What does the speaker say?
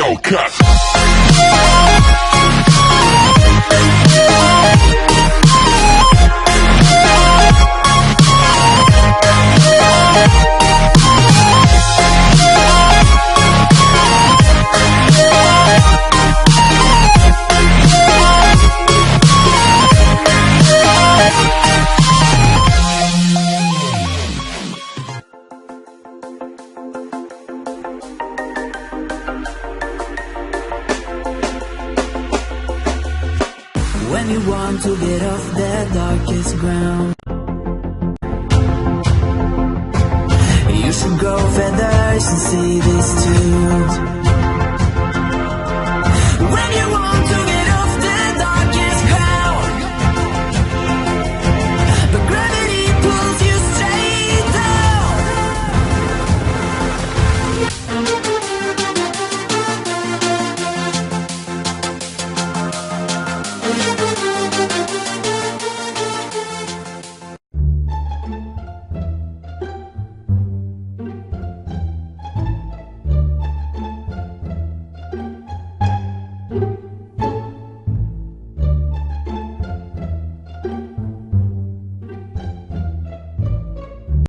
Hellcat. When you want to get off the darkest ground, you should grow feathers and see this too. When you want to get off the darkest ground, but gravity pulls you straight down.